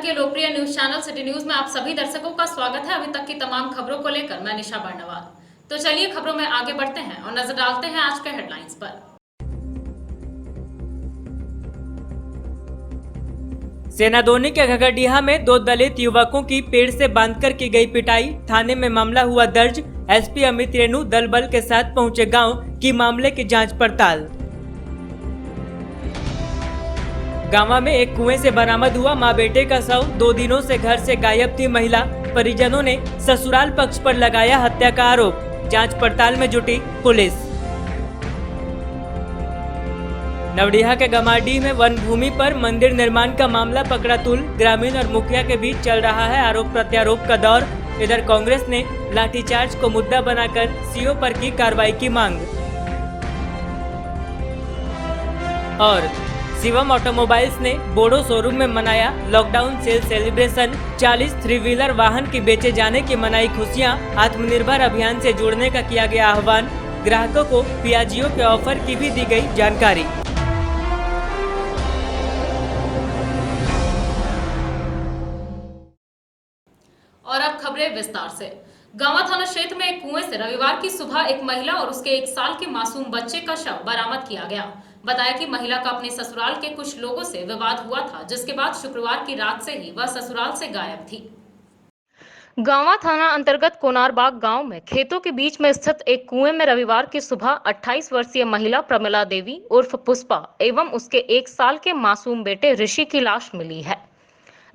के लोकप्रिय news channel city news में आप सभी दर्शकों का स्वागत है। अभी तक की तमाम खबरों को लेकर मैं निशा बर्नवाल। तो चलिए खबरों में आगे बढ़ते हैं और नजर डालते हैं आज के हेडलाइंस पर। सेनादोनी के घगडिया में 2 दलित युवकों की पेड़ से बांधकर की गई पिटाई, थाने में मामला हुआ दर्ज। एसपी अमित रेणु दल बल के साथ पहुंचे गांव की मामले की जांच पड़ताल। गांव में एक कुएं से बरामद हुआ मां बेटे का शव, 2 दिनों से घर से गायब थी महिला। परिजनों ने ससुराल पक्ष पर लगाया हत्या का आरोप, जांच पड़ताल में जुटी पुलिस। नवडीहा के गमाडी में वन भूमि पर मंदिर निर्माण का मामला पकड़ा तूल, ग्रामीण और मुखिया के बीच चल रहा है आरोप प्रत्यारोप का दौर। इधर कांग्रेस ने लाठीचार्ज को मुद्दा बनाकर सीओ पर की कार्रवाई की मांग। और शिवम ऑटोमोबाइल्स ने बोडो शोरूम में मनाया लॉकडाउन सेल सेलिब्रेशन। 40 3 व्हीलर वाहन की बेचे जाने की मनाई खुशियां। आत्मनिर्भर अभियान से जुड़ने का किया गया आह्वान। ग्राहकों को पियाजियो के ऑफर की भी दी गई जानकारी। और अब खबरें विस्तार से। गांवा थाना क्षेत्र में एक कुएं से रविवार की सुबह एक महिला और उसके 1 साल के मासूम बच्चे का शव बरामद किया गया। बताया कि महिला का अपने ससुराल के कुछ लोगों से विवाद हुआ था, जिसके बाद शुक्रवार की रात से ही वह ससुराल से गायब थी। गांवा थाना अंतर्गत कोनारबाग गांव में खेतों के बीच में स्थित एक कुएं में रविवार की सुबह 28 वर्षीय महिला प्रमिला देवी उर्फ पुष्पा एवं उसके 1 साल के मासूम बेटे ऋषि की लाश मिली है।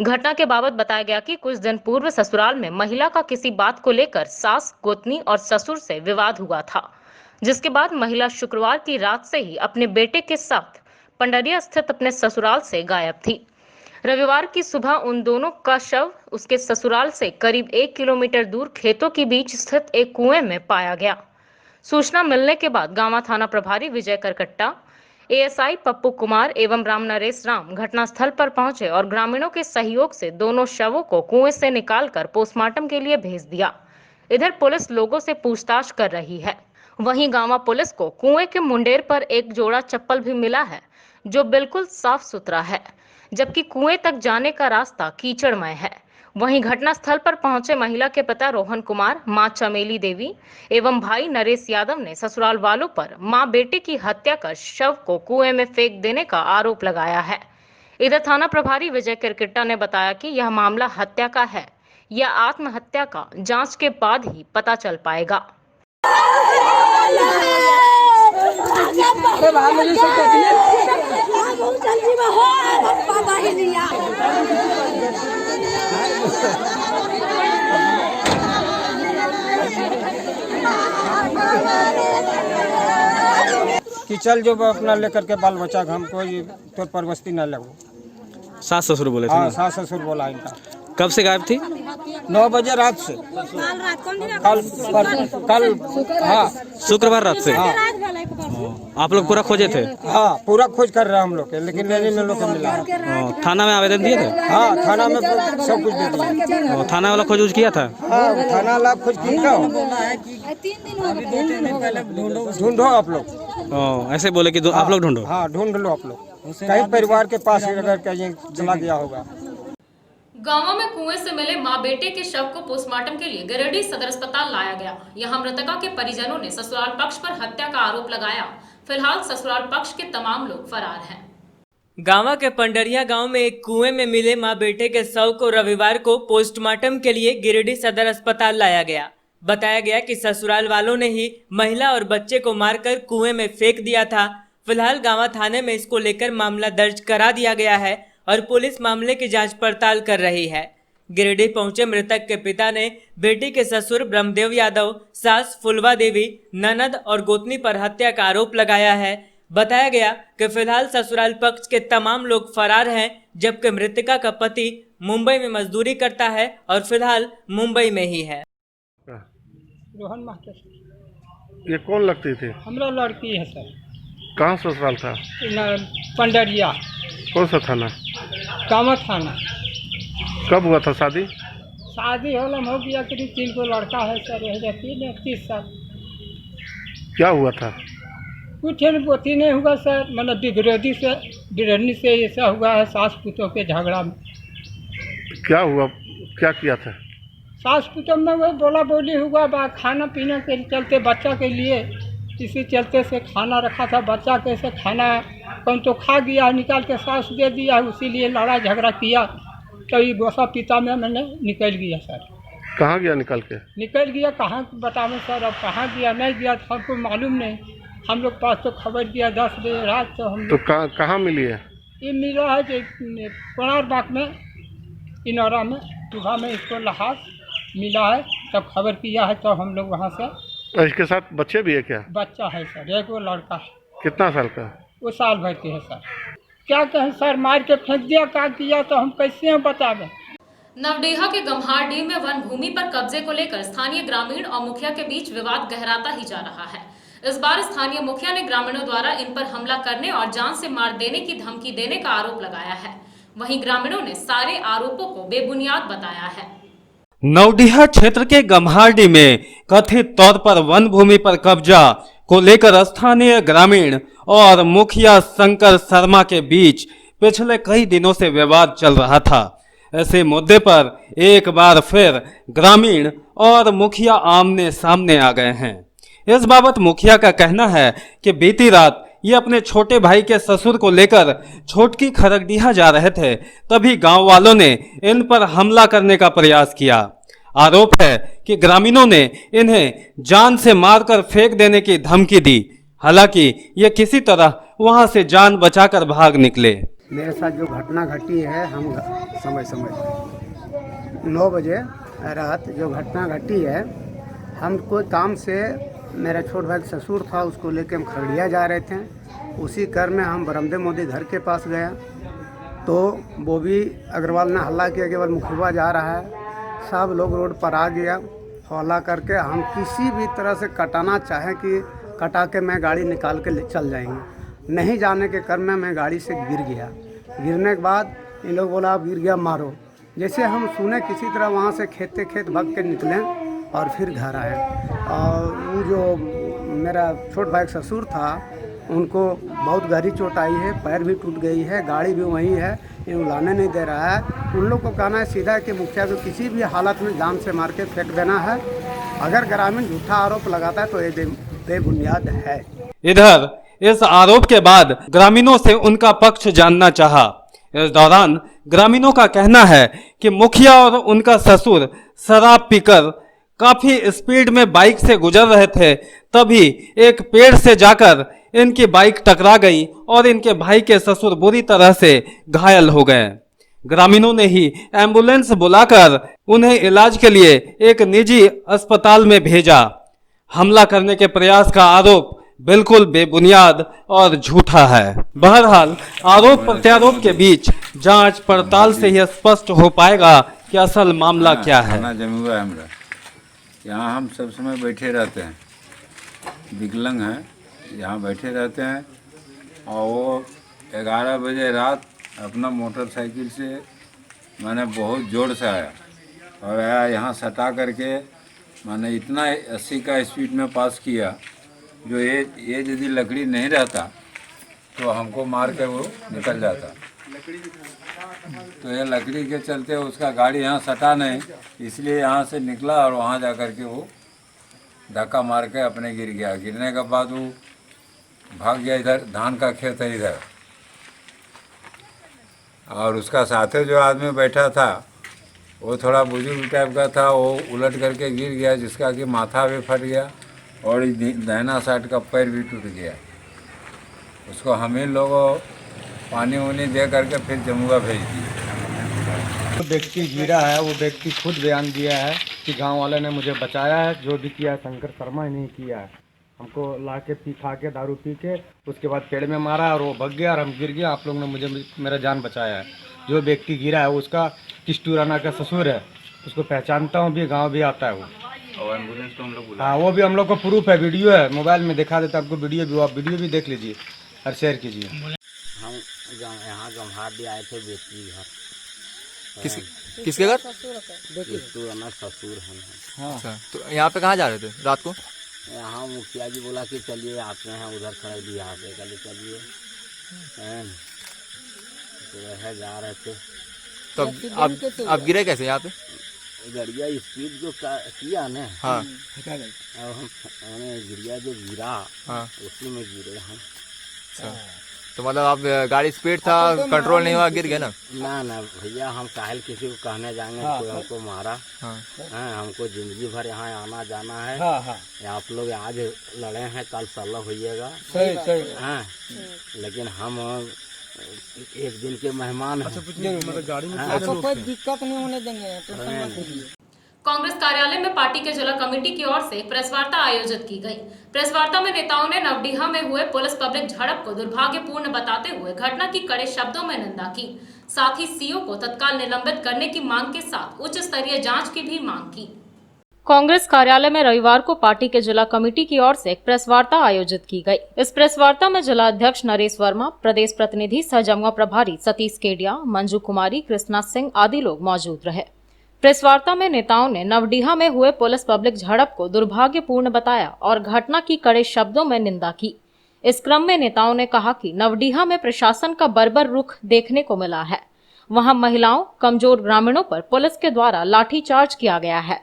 घटना के बाबत बताया गया कि कुछ दिन पूर्व ससुराल में महिला का किसी बात को लेकर सास, गोतनी और ससुर से विवाद हुआ था, जिसके बाद महिला शुक्रवार की रात से ही अपने बेटे के साथ पंडरिया स्थित अपने ससुराल से गायब थी। रविवार की सुबह उन दोनों का शव उसके ससुराल से करीब 1 किलोमीटर दूर खेतों के बीच स्थित एक कुएं में पाया गया। सूचना मिलने के बाद गांवा थाना प्रभारी विजय करकट्टा, एएसआई पप्पू कुमार एवं राम नरेश राम घटनास्थल पर पहुंचे और ग्रामीणों के सहयोग से दोनों शवों को कुएं से निकालकर पोस्टमार्टम के लिए भेज दिया। इधर पुलिस लोगों से पूछताछ कर रही है। वहीं गांवा पुलिस को कुएं के मुंडेर पर एक जोड़ा चप्पल भी मिला है, जो बिल्कुल साफ सुथरा है, जबकि कुएं तक जाने का रास्ता कीचड़मय है। वहीं घटनास्थल पर पहुंचे महिला के पिता रोहन कुमार, मां चमेली देवी एवं भाई नरेश यादव ने ससुराल वालों पर मां बेटे की हत्या कर शव को कुएं में फेंक देने का आरोप लगाया है। इधर थाना प्रभारी विजय किरकिट्टा ने बताया कि यह मामला हत्या का है या आत्महत्या का जांच के बाद ही पता चल पाएगा। कि चल जो अपना लेकर के बाल बच्चा हमको तो परवस्ती न लगो। सास ससुर बोले थे? हाँ, सास ससुर बोला इनका। कब से गायब थी? 9 बजे रात से। कल हाँ, शुक्रवार रात से। हाँ, आप लोग पूरा खोजे थे? हाँ, पूरा खोज कर रहे हैं हम लोग के, लेकिन लेने में लोग को मिला। थाना में आवेदन दिए थे? हाँ, थाना में सब कुछ दे दिया। थाना वाला खोज किया था? हाँ, थाना वाला खोज किया। ढूंढो आप लोग। ऐसे बोले कि आप लोग ढूंढो? हाँ, ढूंढ लो आप लोग। कहीं परिवार के पास अगर कहीं चला गया होगा। गांव में कुएं से मिले मां बेटे के शव को पोस्टमार्टम के लिए गिरिडीह सदर अस्पताल लाया गया। यहां मृतका के परिजनों ने ससुराल पक्ष पर हत्या का आरोप लगाया। फिलहाल ससुराल पक्ष के तमाम लोग फरार हैं। गांवा के पंडरिया गांव में एक कुएं में मिले मां बेटे के शव को रविवार को पोस्टमार्टम के लिए गिरिडीह सदर अस्पताल लाया गया। बताया गया कि ससुराल वालों ने ही महिला और बच्चे को मारकर कुएं में फेंक दिया था। फिलहाल गांवा थाने में इसको लेकर मामला दर्ज करा दिया गया है और पुलिस मामले की जांच पड़ताल कर रही है। गिरिडीह पहुंचे मृतक के पिता ने बेटी के ससुर ब्रह्मदेव यादव, सास फुलवा देवी, ननद और गोतनी पर हत्या का आरोप लगाया है। बताया गया कि फिलहाल ससुराल पक्ष के तमाम लोग फरार हैं, जबकि मृतका का पति मुंबई में मजदूरी करता है और फिलहाल मुंबई में ही है। रोहन मास्टर। ये कौन लगती थी? हमरा लड़की है सर। कहाँ ससुराल था? पंडरिया। कौन सा थाना? कामा थाना। कब हुआ था शादी? शादी हो गया करीब 3 को लड़का है सर, 30 साल। क्या हुआ था? कुछ नहीं नहीं हुआ सर, मतलब बिगड़नी से ऐसा हुआ है, सास पुतों के झगड़ा में। क्या हुआ, क्या किया था? सास कुटुम में वही बोला बोली हुआ बा, खाना पीना के चलते बच्चा के लिए इसी चलते से खाना रखा था, बच्चा कैसे खाना कौन तो खा गया, निकाल के सास दे दिया, उसी लिए लड़ाई झगड़ा किया। तो ये गोसा पिता में मैंने निकल गया सर। कहाँ गया निकल के? निकल गया कहाँ बताऊँ सर, अब कहाँ गया नहीं गया तो हमको मालूम नहीं। हम लोग पास तो खबर दिया 10 बजे रात, तो हम तो लोग कहाँ मिली है? ये मिला है कि कोनार बाग में, इनौरा में, सुबह में इसको लहास मिला है। तब खबर किया है तो हम लोग वहाँ से। और इसके साथ बच्चे भी है क्या? बच्चा है सर, एक वो लड़का है। कितना साल का? वो साल भर के है सर। क्या कहें सर, मार के फेंक दिया, क्या किया तो हम कैसे बतावें। नवडेहा के गम्हारडीह में वन भूमि पर कब्जे को लेकर स्थानीय ग्रामीण और मुखिया के बीच विवाद गहराता ही जा रहा है। इस बार स्थानीय मुखिया ने ग्रामीणों द्वारा इन पर हमला करने और जान से मार देने की धमकी देने का आरोप लगाया है। वहीं ग्रामीणों ने सारे आरोपों को बेबुनियाद बताया है। नवडीहा क्षेत्र के गम्हारडीह में कथित तौर पर वन भूमि पर कब्जा को लेकर स्थानीय ग्रामीण और मुखिया शंकर शर्मा के बीच पिछले कई दिनों से विवाद चल रहा था। ऐसे मुद्दे पर एक बार फिर ग्रामीण और मुखिया आमने सामने आ गए हैं। इस बाबत मुखिया का कहना है कि बीती रात ये अपने छोटे भाई के ससुर को लेकर छोटकी खरगडीहा जा रहे थे, तभी गांव वालों ने इन पर हमला करने का प्रयास किया। आरोप है कि ग्रामीणों ने इन्हें जान से मारकर फेंक देने की धमकी दी। हालांकि ये किसी तरह वहां से जान बचाकर भाग निकले। मेरे साथ जो घटना घटी है, हम समय 9 बजे रात जो घटना घटी है, हम कोई काम से, मेरा छोट भाई ससुर था, उसको लेके हम खरड़िया जा रहे थे। उसी क्रम में हम बरमदे मोदी घर के पास गया तो वो भी अग्रवाल ने हल्ला किया कि मुखिया जा रहा है। सब लोग रोड पर आ गया, हल्ला करके हम किसी भी तरह से कटाना चाहें कि कटा के मैं गाड़ी निकाल के चल जाएंगे। नहीं जाने के क्रम में मैं गाड़ी से गिर गया। गिरने के बाद इन लोग बोला आप गिर गया मारो। जैसे हम सुने किसी तरह वहाँ से खेत भाग के निकले और फिर घर आए। और वो जो मेरा छोट भाई ससुर था, उनको बहुत गहरी चोट आई है, पैर भी टूट गई है, गाड़ी भी वहीं है, ये लाने नहीं दे रहा है। उन लोग को कहना है सीधा कि मुखिया को किसी भी हालत में जान से मार के फेंक देना है। अगर ग्रामीण झूठा आरोप लगाता है तो ये बेबुनियाद है। इधर इस आरोप के बाद ग्रामीणों से उनका पक्ष जानना चाहा। इस दौरान ग्रामीणों का कहना है कि मुखिया और उनका ससुर शराब पीकर काफी स्पीड में बाइक से गुजर रहे थे, तभी एक पेड़ से जाकर इनकी बाइक टकरा गई और इनके भाई के ससुर बुरी तरह से घायल हो गए। ग्रामीणों ने ही एम्बुलेंस बुलाकर उन्हें इलाज के लिए एक निजी अस्पताल में भेजा। हमला करने के प्रयास का आरोप बिल्कुल बेबुनियाद और झूठा है। बहरहाल आरोप प्रत्यारोप के बीच जांच पड़ताल से ही स्पष्ट हो पाएगा कि असल मामला क्या है। जमी हुआ है हमरा, यहाँ हम सब समय बैठे रहते हैं, विकलांग हैं, यहाँ बैठे रहते हैं। और वो 11 बजे रात अपना मोटरसाइकिल से मैंने बहुत जोर से आया और आया यहाँ सटा करके मैंने इतना 80 का स्पीड में पास किया, जो ये यदि लकड़ी नहीं रहता तो हमको मार के वो निकल जाता। तो ये लकड़ी के चलते उसका गाड़ी यहाँ सटा नहीं, इसलिए यहाँ से निकला और वहाँ जा कर के वो धक्का मार के अपने गिर गया। गिरने के बाद वो भाग गया, इधर धान का खेत है इधर। और उसका साथे जो आदमी बैठा था वो थोड़ा बुजुर्ग टाइप का था, वो उलट करके गिर गया, जिसका कि माथा भी फट गया और दाहिना साइड का पैर भी टूट गया। उसको हम ही लोगों पानी वानी दे करके फिर जमुआ भेज दिए। जो व्यक्ति गिरा है वो व्यक्ति खुद बयान दिया है कि गांव वाले ने मुझे बचाया है, जो भी किया शंकर शर्मा ही नहीं किया है। हमको ला के खा के दारू पी के उसके बाद पेड़ में मारा और वो भग गया और हम गिर गया। आप लोग ने मुझे मेरा जान बचाया है। जो व्यक्ति गिरा है उसका किस्तूराना का ससुर है, उसको पहचानता हूँ भी, गाँव भी आता है वो। और एम्बुलेंस तो हम लोग हाँ, वो भी हम लोग को प्रूफ है, वीडियो है, मोबाइल में दिखा देता आपको वीडियो भी, आप वीडियो भी देख लीजिए और शेयर कीजिए। हम यहाँ गम्हारडीह आए थे बेटी घर। किसके घर? किस्तूराना ससुर हम। हाँ, तो यहाँ पे कहाँ जा रहे थे रात को? यहाँ मुखिया जी बोला कि चलिए आते हैं उधर खरड़िया से, चलिए तो वह जा रहे थे। तो अब गिरे कैसे यहाँ पे? गड़िया स्पीड जो किया ना, हाँ और हमने गिरिया जो गिरा, हाँ। उसी में गिरे हम। अच्छा, तो मतलब आप गाड़ी स्पीड था, कंट्रोल नहीं हुआ, गिर गए ना? ना भैया, हम काहे किसी को कहने जाएंगे कोई हमको मारा। हाँ हमको जिंदगी भर यहाँ आना जाना है। आप लोग आज लड़े हैं, कल सल्ला होइएगा। हाँ, लेकिन हम एक दिन के मेहमान हैं। कोई दिक्कत नहीं होने देंगे। कांग्रेस कार्यालय में पार्टी के जिला कमेटी की ओर से प्रेस वार्ता आयोजित की गई। प्रेस वार्ता में नेताओं ने नवडीहा में हुए पुलिस पब्लिक झड़प को दुर्भाग्यपूर्ण बताते हुए घटना की कड़े शब्दों में निंदा की। साथ ही सीओ को तत्काल निलंबित करने की मांग के साथ उच्च स्तरीय जांच की भी मांग की। कांग्रेस कार्यालय में रविवार को पार्टी के जिला कमेटी की ओर से एक प्रेस वार्ता आयोजित की गई। इस प्रेस वार्ता में जिला अध्यक्ष नरेश वर्मा, प्रदेश प्रतिनिधि सह जमुआ प्रभारी सतीश केडिया, मंजू कुमारी, कृष्णा सिंह आदि लोग मौजूद रहे। प्रेस वार्ता में नेताओं ने नवडीहा में हुए पुलिस पब्लिक झड़प को दुर्भाग्यपूर्ण बताया और घटना की कड़े शब्दों में निंदा की। इस क्रम में नेताओं ने कहा कि नवडीहा में प्रशासन का बर्बर रुख देखने को मिला है। वहां महिलाओं, कमजोर ग्रामीणों पर पुलिस के द्वारा लाठीचार्ज किया गया है।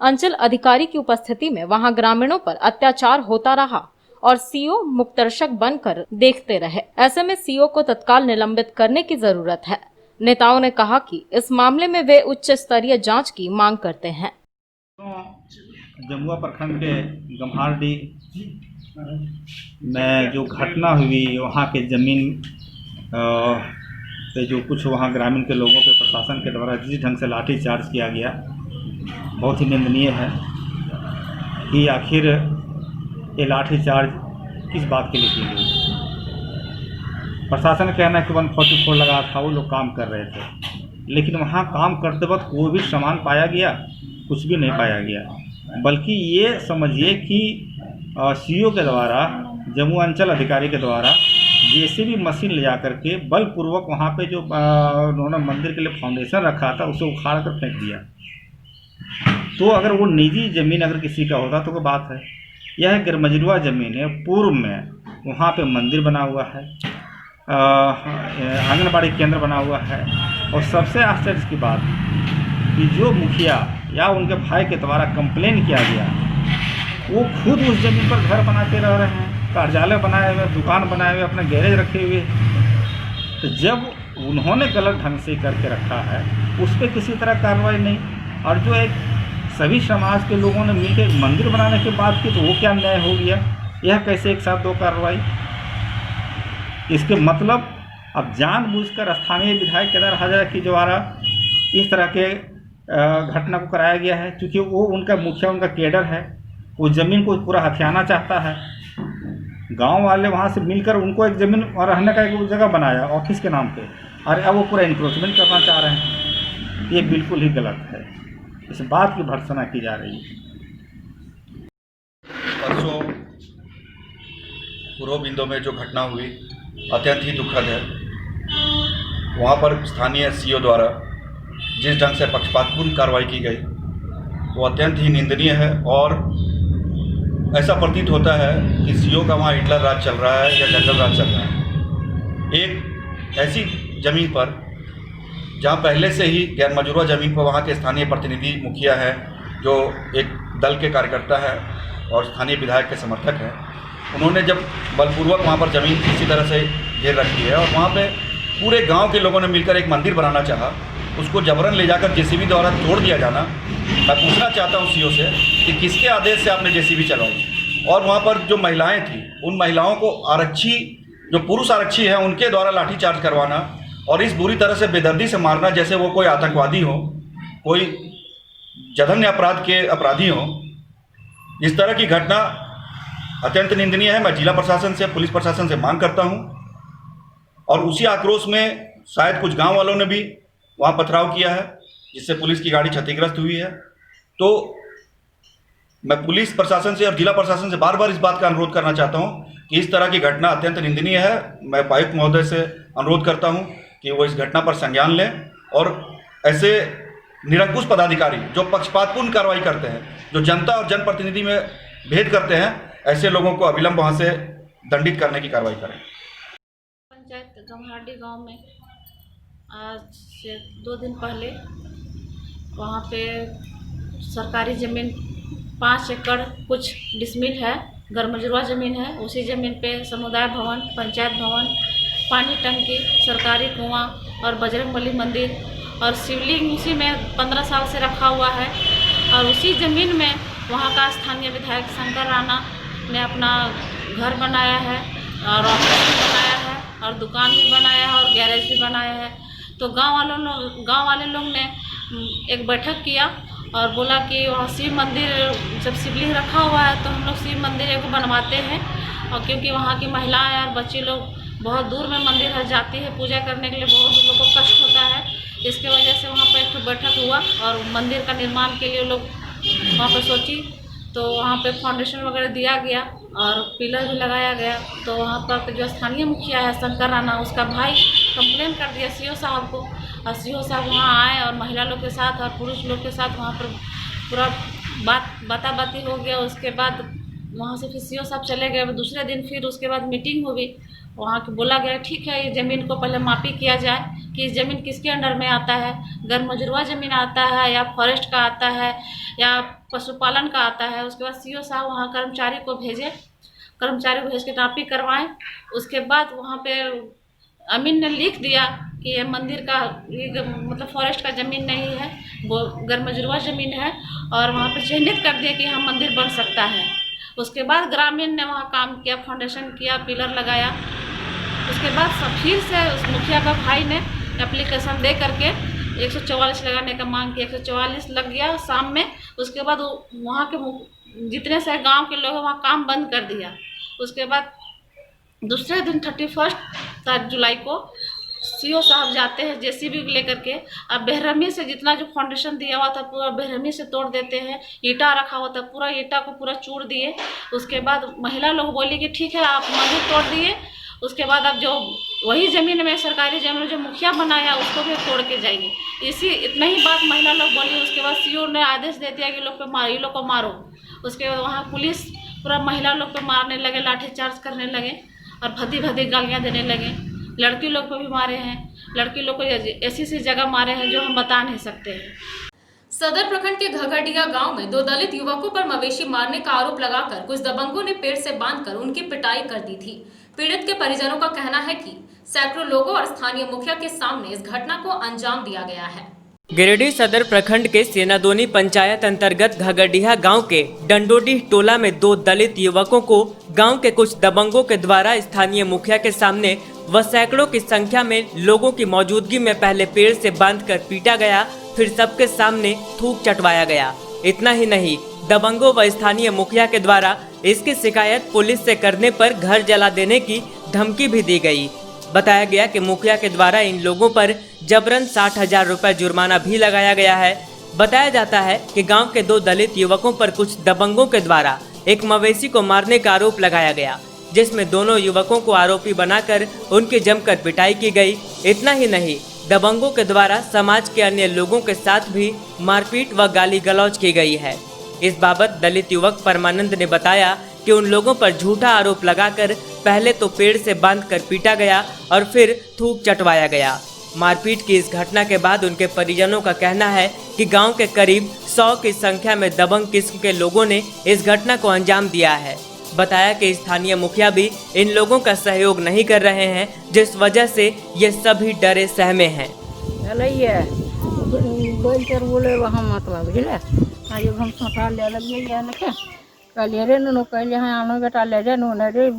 अंचल अधिकारी की उपस्थिति में वहां ग्रामीणों पर अत्याचार होता रहा और सीओ मुक्तदर्शक बनकर देखते रहे। ऐसे में सीओ को तत्काल निलंबित करने की जरूरत है। नेताओं ने कहा कि इस मामले में वे उच्च स्तरीय जांच की मांग करते हैं। जमुआ प्रखंड के गम्हारडी में जो घटना हुई, वहाँ के जमीन पे जो कुछ वहाँ ग्रामीण के लोगों पे प्रशासन के द्वारा जिस ढंग से लाठीचार्ज किया गया, बहुत ही निंदनीय है कि आखिर ये लाठीचार्ज किस बात के लिए की गई। प्रशासन का कहना है कि 144 लगा था, वो लोग काम कर रहे थे, लेकिन वहाँ काम करते वक्त कोई भी सामान पाया गया? कुछ भी नहीं पाया गया। बल्कि ये समझिए कि सीओ के द्वारा, जमुआ अंचल अधिकारी के द्वारा जेसीबी मशीन ले जा करके बलपूर्वक वहाँ पे जो उन्होंने मंदिर के लिए फाउंडेशन रखा था, उसे उखाड़ कर फेंक दिया। तो अगर वो निजी ज़मीन अगर किसी का होता तो कोई बात है। यह गिरमजरुआ ज़मीन है, पूर्व में वहाँ पे मंदिर बना हुआ है, आंगनबाड़ी केंद्र बना हुआ है, और सबसे आश्चर्य की बात कि जो मुखिया या उनके भाई के द्वारा कंप्लेन किया गया, वो खुद उस ज़मीन पर घर बना के रह रहे हैं, कार्यालय बनाए हुए, दुकान बनाए हुए, अपने गैरेज रखे हुए। तो जब उन्होंने गलत ढंग से करके रखा है, उस पर किसी तरह कार्रवाई नहीं, और जो एक सभी समाज के लोगों ने मिलकर एक मंदिर बनाने की बात की, तो वो क्या न्याय हो गया? यह कैसे एक साथ दो कार्रवाई? इसके मतलब अब जानबूझकर स्थानीय विधायक केदार हजारा के द्वारा इस तरह के घटना को कराया गया है, क्योंकि वो उनका मुखिया, उनका केडर है, वो ज़मीन को पूरा हथियाना चाहता है। गांव वाले वहाँ से मिलकर उनको एक ज़मीन और रहने का एक जगह बनाया ऑफिस के नाम पे, और अब वो पूरा इंक्रोचमेंट करना चाह रहे हैं। ये बिल्कुल ही गलत है, इस बात की भर्त्सना की जा रही है। परसों पूर्व बिंदु में जो घटना हुई अत्यंत ही दुखद है। वहाँ पर स्थानीय सीओ द्वारा जिस ढंग से पक्षपातपूर्ण कार्रवाई की गई, वो अत्यंत ही निंदनीय है, और ऐसा प्रतीत होता है कि सीओ का वहाँ हिटलर राज चल रहा है या जंगल राज चल रहा है। एक ऐसी ज़मीन पर जहाँ पहले से ही गैर मजरूआ ज़मीन पर वहाँ के स्थानीय प्रतिनिधि, मुखिया है, जो एक दल के कार्यकर्ता है और स्थानीय विधायक के समर्थक हैं, उन्होंने जब बलपूर्वक वहाँ पर ज़मीन किसी तरह से घेर रखी है और वहाँ पे पूरे गांव के लोगों ने मिलकर एक मंदिर बनाना चाहा, उसको जबरन ले जाकर जेसीबी द्वारा तोड़ दिया जाना। मैं पूछना चाहता हूँ सीओ से कि किसके आदेश से आपने जेसीबी चलवाई, और वहाँ पर जो महिलाएं थी, उन महिलाओं को आरक्षी, जो पुरुष आरक्षी हैं, उनके द्वारा लाठीचार्ज करवाना और इस बुरी तरह से बेदर्दी से मारना जैसे वो कोई आतंकवादी हो, कोई जघन्य अपराध के अपराधी हो। इस तरह की घटना अत्यंत निंदनीय है। मैं जिला प्रशासन से, पुलिस प्रशासन से मांग करता हूं, और उसी आक्रोश में शायद कुछ गांव वालों ने भी वहां पथराव किया है, जिससे पुलिस की गाड़ी क्षतिग्रस्त हुई है। तो मैं पुलिस प्रशासन से और जिला प्रशासन से बार बार इस बात का अनुरोध करना चाहता हूं कि इस तरह की घटना अत्यंत निंदनीय है। मैं उपायुक्त महोदय से अनुरोध करता हूं कि वो इस घटना पर संज्ञान लें, और ऐसे निरंकुश पदाधिकारी जो पक्षपातपूर्ण कार्रवाई करते हैं, जो जनता और जनप्रतिनिधि में भेद करते हैं, ऐसे लोगों को अविलंब वहां से दंडित करने की कार्रवाई करें। पंचायत गम्हारडी गांव में आज से 2 दिन पहले वहाँ पे सरकारी ज़मीन 5 एकड़ कुछ डिसमिल है, गरमजरुआ ज़मीन है। उसी ज़मीन पे समुदाय भवन, पंचायत भवन, पानी टंकी, सरकारी कुआं और बजरंगबली मंदिर और शिवलिंग उसी में 15 साल से रखा हुआ है। और उसी ज़मीन में वहाँ का स्थानीय विधायक शंकर राणा ने अपना घर बनाया है और ऑफिस भी बनाया है और दुकान भी बनाया है और गैरेज भी बनाया है। तो गांव वाले लोग ने एक बैठक किया और बोला कि वहाँ शिव मंदिर जब शिवलिंग रखा हुआ है तो हम लोग शिव मंदिर एक बनवाते हैं। और क्योंकि वहाँ की महिलाएं और बच्चे लोग बहुत दूर में मंदिर है जाती है पूजा करने के लिए, बहुत लोगों को कष्ट होता है। इसके वजह से वहाँ पर एक बैठक हुआ और मंदिर का निर्माण के लिए लोग वहाँ पर सोची। तो वहाँ पे फाउंडेशन वगैरह दिया गया और पिलर भी लगाया गया। तो वहाँ पर जो स्थानीय मुखिया है शंकर राणा, उसका भाई कंप्लेन कर दिया सीओ साहब को और सीओ साहब वहाँ आए और महिला लोग के साथ और पुरुष लोग के साथ वहाँ पर पूरा बाताबाती हो गया। उसके बाद वहाँ से फिर सीओ साहब चले गए। दूसरे दिन फिर उसके बाद मीटिंग हुई। वहाँ के बोला गया ठीक है ये ज़मीन को पहले मापी किया जाए कि इस ज़मीन किसके अंडर में आता है, गरमजरुआ ज़मीन आता है या फॉरेस्ट का आता है या पशुपालन का आता है। उसके बाद सीओ साहब वहाँ कर्मचारी को भेजे, कर्मचारी को भेज के नापी करवाएं। उसके बाद वहाँ पे अमीन ने लिख दिया कि ये मंदिर का ये मतलब फॉरेस्ट का ज़मीन नहीं है, वो गरमजरुआ ज़मीन है और वहाँ पे चिन्हित कर दिया कि यहाँ मंदिर बन सकता है। उसके बाद ग्रामीण ने वहाँ काम किया, फाउंडेशन किया, पिलर लगाया। उसके बाद फिर से उस मुखिया का भाई ने एप्लीकेशन दे करके 144 लगाने का मांग किया। 144 लग गया शाम में। उसके बाद वहाँ के जितने से गांव के लोग वहाँ काम बंद कर दिया। उसके बाद दूसरे दिन 31 जुलाई को सीओ साहब जाते हैं जेसीबी लेकर के। अब बेरहमी से जितना जो फाउंडेशन दिया हुआ था पूरा बेरहमी से तोड़ देते हैं। ईटा रखा हुआ था पूरा ईटा को पूरा चूर दिए। उसके बाद महिला लोग बोली कि ठीक है आप मंदिर तोड़ दिए, उसके बाद अब जो वही ज़मीन में सरकारी ज़मीन जो मुखिया बनाया उसको भी तोड़ के जाइए। इतना ही बात महिला लोग बोली। उसके बाद सीओ ने आदेश दे दिया कि ये लोग को मारो। उसके बाद वहाँ पुलिस पूरा महिला लोग को मारने लगे, लाठीचार्ज करने लगे और भद्दी भद्दी गालियाँ देने लगे। लड़की लोग को भी मारे हैं, लड़की लोग को ऐसी जगह मारे हैं जो हम बता नहीं सकते हैं। सदर प्रखंड के घघडिया गांव में 2 दलित युवकों पर मवेशी मारने का आरोप लगाकर कुछ दबंगों ने पेड़ से बांधकर उनकी पिटाई कर दी थी। पीड़ित के परिजनों का कहना है कि सैकड़ों लोगों और स्थानीय मुखिया के सामने इस घटना को अंजाम दिया गया है। गिरिडीह सदर प्रखंड के सेनादोनी पंचायत अंतर्गत घघडिया गांव के डंडोडीह टोला में 2 दलित युवकों को गांव के कुछ दबंगों के द्वारा स्थानीय मुखिया के सामने व सैकड़ों की संख्या में लोगों की मौजूदगी में पहले पेड़ से बांधकर पीटा गया, फिर सबके सामने थूक चटवाया गया। इतना ही नहीं, दबंगों व स्थानीय मुखिया के द्वारा इसकी शिकायत पुलिस से करने पर घर जला देने की धमकी भी दी गई। बताया गया कि मुखिया के द्वारा इन लोगों पर जबरन 60,000 रुपए जुर्माना भी लगाया गया है। बताया जाता है कि गांव के 2 दलित युवकों पर कुछ दबंगों के द्वारा एक मवेशी को मारने का आरोप लगाया गया, जिसमें दोनों युवकों को आरोपी बनाकर उनकी जमकर पिटाई की गई। इतना ही नहीं, दबंगों के द्वारा समाज के अन्य लोगों के साथ भी मारपीट व गाली गलौज की गई है। इस बाबत दलित युवक परमानंद ने बताया कि उन लोगों पर झूठा आरोप लगाकर पहले तो पेड़ से बांधकर पीटा गया और फिर थूक चटवाया गया। मारपीट की इस घटना के बाद उनके परिजनों का कहना है कि गांव के करीब 100 की संख्या में दबंग किस्म के लोगों ने इस घटना को अंजाम दिया है। बताया कि स्थानीय मुखिया भी इन लोगों का सहयोग नहीं कर रहे हैं, जिस वजह से ये सभी डरे सहमे हैं। बोले वहाँ मतलब बुझले आज हम सोटा ले लगे कहलिए रे नो कहलिए हाँ आनो बेटा ले जा नो रे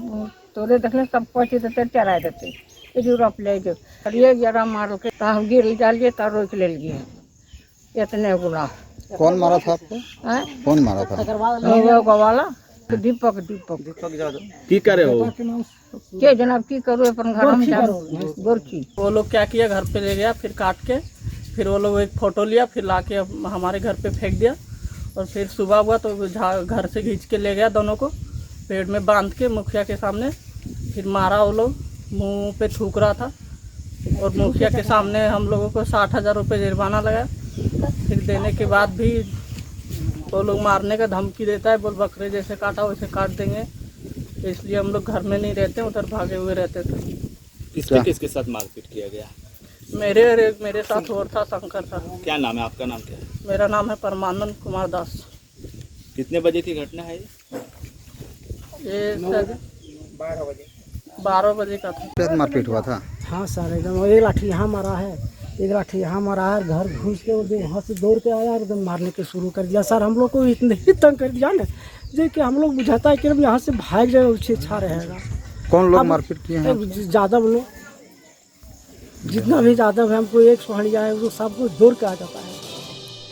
तोरे देखले सब पहुँचे देते चरा देते यूरोप ले जो ये जरा मारो के हम गिर डालिए तो रोक ले लिए इतने गुना। कौन मारा था आपको? कौन मारा था? वाला दीपक की करे हो के जनाब की करो अपन घर में गोरची। वो लोग क्या किया, घर पे ले गया, फिर काट के फिर वो लोग एक फ़ोटो लिया, फिर लाके हमारे घर पे फेंक दिया। और फिर सुबह हुआ तो घर से खींच के ले गया दोनों को, पेड़ में बांध के मुखिया के सामने फिर मारा। वो लोग मुंह पे थूक रहा था और मुखिया के सामने हम लोगों को 60,000 रुपये जुर्माना लगा। फिर देने के बाद भी वो लोग मारने का धमकी देता है, बोल बकरे जैसे काटा वैसे काट देंगे। इसलिए हम लोग घर में नहीं रहते, उधर भागे हुए रहते थे। किसके साथ मारपीट किया गया? मेरे साथ और था, शंकर था। क्या नाम है आपका? नाम क्या है? मेरा नाम है परमानंद कुमार दास। कितने बजे की घटना है ये 12 बजे का था। मारपीट हुआ था? हाँ सर, एकदम एक लाठी यहाँ मारा है, एक लाठी यहाँ मारा है, घर घुस के वहाँ से दौड़ के आया और एकदम मारने के शुरू कर दिया। सर हम लोग को इतने ही तंग कर दिया ना, जो कि हम लोग बुझाता है कि हम यहाँ से भाग जाए, उसे छा रहेगा। कौन लोग मारपीट किए हैं? यादव लोग, जितना भी यादव है, हमको एक सोहड़िया है, वो सब कुछ दौड़ के आ जाता है।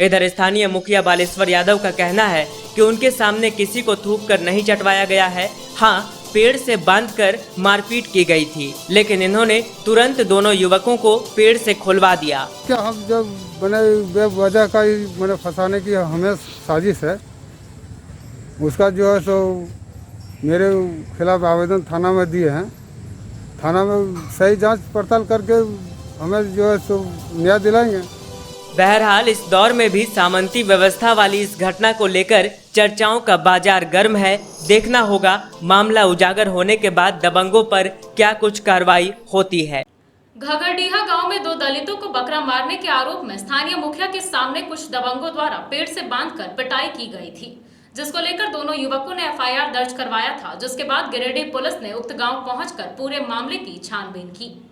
इधर स्थानीय मुखिया बालेश्वर यादव का कहना है कि उनके सामने किसी को थूक कर नहीं चटवाया गया है। हाँ, पेड़ से बांधकर मारपीट की गई थी, लेकिन इन्होंने तुरंत दोनों युवकों को पेड़ से खुलवा दिया। क्या हम जब मैंने बेवजह का मैंने फंसाने की हमें साजिश है, उसका जो है सो मेरे खिलाफ आवेदन थाना में दिए हैं। थाना में सही जांच पड़ताल करके हमें जो है सो न्याय दिलाएंगे। बहरहाल इस दौर में भी सामंती व्यवस्था वाली इस घटना को लेकर चर्चाओं का बाजार गर्म है। देखना होगा मामला उजागर होने के बाद दबंगों पर क्या कुछ कार्रवाई होती है। घगरडीहा गांव में 2 दलितों को बकरा मारने के आरोप में स्थानीय मुखिया के सामने कुछ दबंगों द्वारा पेड़ से बांधकर पिटाई की गई थी, जिसको लेकर दोनों युवकों ने एफआईआर दर्ज करवाया था, जिसके बाद गिरिडीह पुलिस ने उक्त गांव पहुंचकर पूरे मामले की छानबीन की।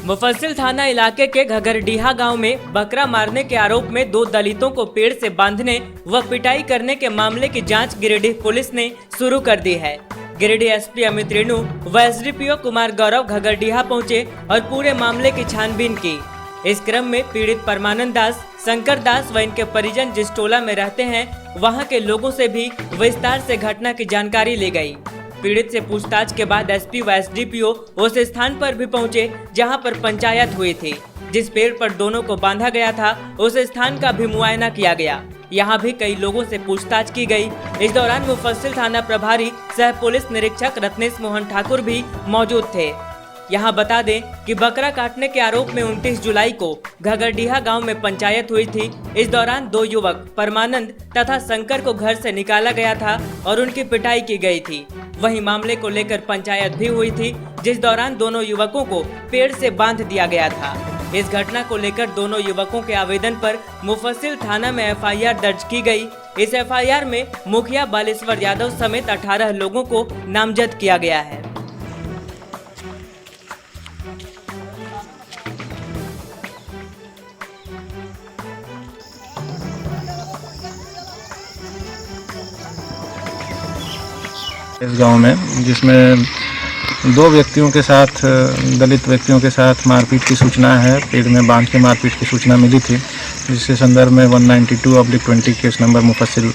मुफस्सिल थाना इलाके के घगरडीहा गांव में बकरा मारने के आरोप में 2 दलितों को पेड़ से बांधने व पिटाई करने के मामले की जांच गिरिडीह पुलिस ने शुरू कर दी है। गिरिडीह एसपी अमित रेणु व एसडीपीओ कुमार गौरव घगरडीहा पहुंचे और पूरे मामले की छानबीन की। इस क्रम में पीड़ित परमानंद दास, शंकर दास व इनके परिजन जिस टोला में रहते हैं, वहां के लोगों से भी विस्तार से घटना की जानकारी ली गई। पीड़ित से पूछताछ के बाद एसपी व एसडीपीओ उस स्थान पर भी पहुंचे जहां पर पंचायत हुई थी। जिस पेड़ पर दोनों को बांधा गया था, उस स्थान का भी मुआयना किया गया। यहां भी कई लोगों से पूछताछ की गई। इस दौरान मुफस्सिल थाना प्रभारी सह पुलिस निरीक्षक रत्नेश मोहन ठाकुर भी मौजूद थे। यहां बता दें कि बकरा काटने के आरोप में 29 जुलाई को घगरडीहा गांव में पंचायत हुई थी। इस दौरान 2 युवक परमानंद तथा शंकर को घर से निकाला गया था और उनकी पिटाई की गई थी। वहीं मामले को लेकर पंचायत भी हुई थी, जिस दौरान दोनों युवकों को पेड़ से बांध दिया गया था। इस घटना को लेकर दोनों युवकों के आवेदन पर मुफस्सिल थाना में एफआईआर दर्ज की गई। इस एफआईआर में मुखिया बालेश्वर यादव समेत 18 लोगों को नामजद किया गया है। इस गांव में, जिसमें 2 व्यक्तियों के साथ, दलित व्यक्तियों के साथ मारपीट की सूचना है, पेड़ में बांध के मारपीट की सूचना मिली थी, जिसके संदर्भ में 192/20 केस नंबर मुफस्सिल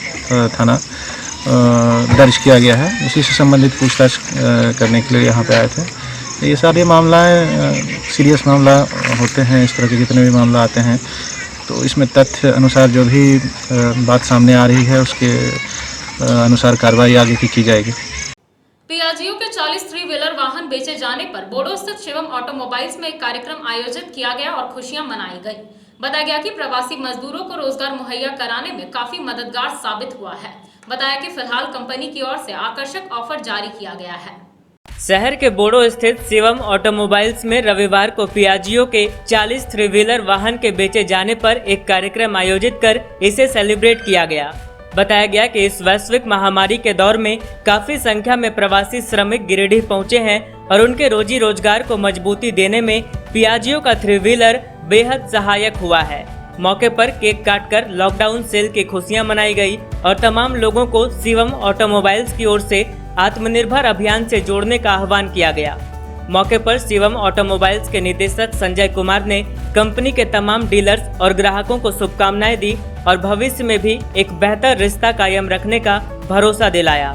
थाना दर्ज किया गया है। इसी से संबंधित पूछताछ करने के लिए यहाँ पे आए थे। ये सारे मामलाएं सीरियस मामला होते हैं। इस तरह के जितने भी मामला आते हैं तो इसमें तथ्य अनुसार जो भी बात सामने आ रही है, उसके अनुसार कार्रवाई आगे की जाएगी। पियाजियो के 40 3 व्हीलर वाहन बेचे जाने पर बोडो स्थित शिवम ऑटोमोबाइल्स में एक कार्यक्रम आयोजित किया गया और खुशियां मनाई गई। बताया गया कि प्रवासी मजदूरों को रोजगार मुहैया कराने में काफी मददगार साबित हुआ है। बताया कि फिलहाल कंपनी की ओर से आकर्षक ऑफर जारी किया गया है। शहर के बोडो स्थित शिवम ऑटोमोबाइल्स में रविवार को पियाजियो के 40 3 व्हीलर वाहन के बेचे जाने पर एक कार्यक्रम आयोजित कर इसे सेलिब्रेट किया गया। बताया गया कि इस वैश्विक महामारी के दौर में काफी संख्या में प्रवासी श्रमिक गिरिडीह पहुंचे हैं और उनके रोजी रोजगार को मजबूती देने में पियाजियो का 3 व्हीलर बेहद सहायक हुआ है। मौके पर केक काटकर लॉकडाउन सेल की खुशियां मनाई गई और तमाम लोगों को शिवम ऑटोमोबाइल्स की ओर से आत्मनिर्भर अभियान से जोड़ने का आह्वान किया गया। मौके पर शिवम ऑटोमोबाइल्स के निदेशक संजय कुमार ने कंपनी के तमाम डीलर्स और ग्राहकों को शुभकामनाएं दी और भविष्य में भी एक बेहतर रिश्ता कायम रखने का भरोसा दिलाया।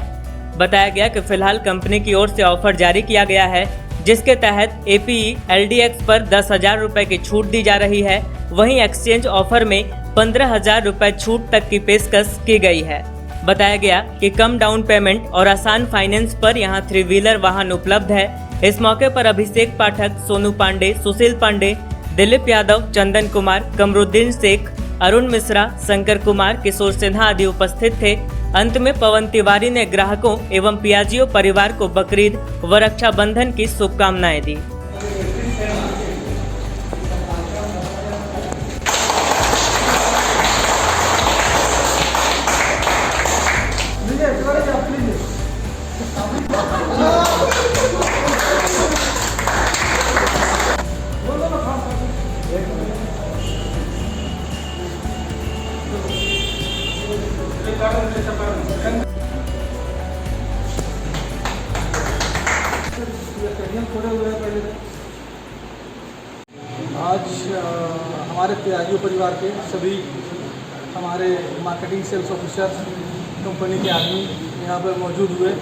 बताया गया कि फिलहाल कंपनी की ओर से ऑफर जारी किया गया है, जिसके तहत APE LDX पर 10,000 रुपए की छूट दी जा रही है। वहीं एक्सचेंज ऑफर में 15,000 रुपए छूट तक की पेशकश की गई है। बताया गया कि कम डाउन पेमेंट और आसान फाइनेंस पर यहां 3 व्हीलर वाहन उपलब्ध है। इस मौके पर अभिषेक पाठक, सोनू पांडे, सुशील पांडे, दिलीप यादव, चंदन कुमार, कमरुद्दीन शेख, अरुण मिश्रा, शंकर कुमार, किशोर सिन्हा आदि उपस्थित थे। अंत में पवन तिवारी ने ग्राहकों एवं पियाजियो परिवार को बकरीद व रक्षाबंधन की शुभकामनाएं दी। आज हमारे त्यागी परिवार के सभी हमारे मार्केटिंग सेल्स ऑफिसर कंपनी के आदमी यहाँ पर मौजूद हुए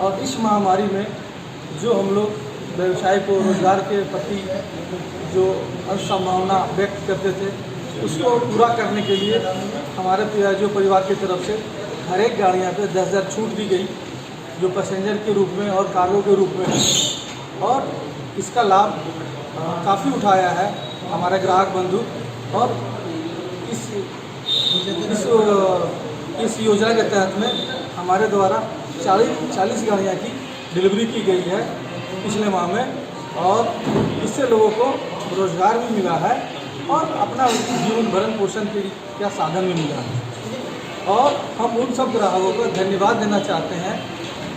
और इस महामारी में जो हम लोग व्यवसाय को रोजगार के प्रति जो असंभावना व्यक्त करते थे उसको पूरा करने के लिए हमारे त्यागी परिवार की तरफ से हर एक गाड़ियाँ पे 10,000 छूट दी गई जो पैसेंजर के रूप में और कार्गो के रूप में, और इसका लाभ काफ़ी उठाया है हमारे ग्राहक बंधु। और इस योजना के तहत में हमारे द्वारा 40 गाड़ियाँ की डिलीवरी की गई है पिछले माह में, और इससे लोगों को रोज़गार भी मिला है और अपना जीवन भरण पोषण का साधन भी मिला है। और हम उन सब ग्राहकों को धन्यवाद देना चाहते हैं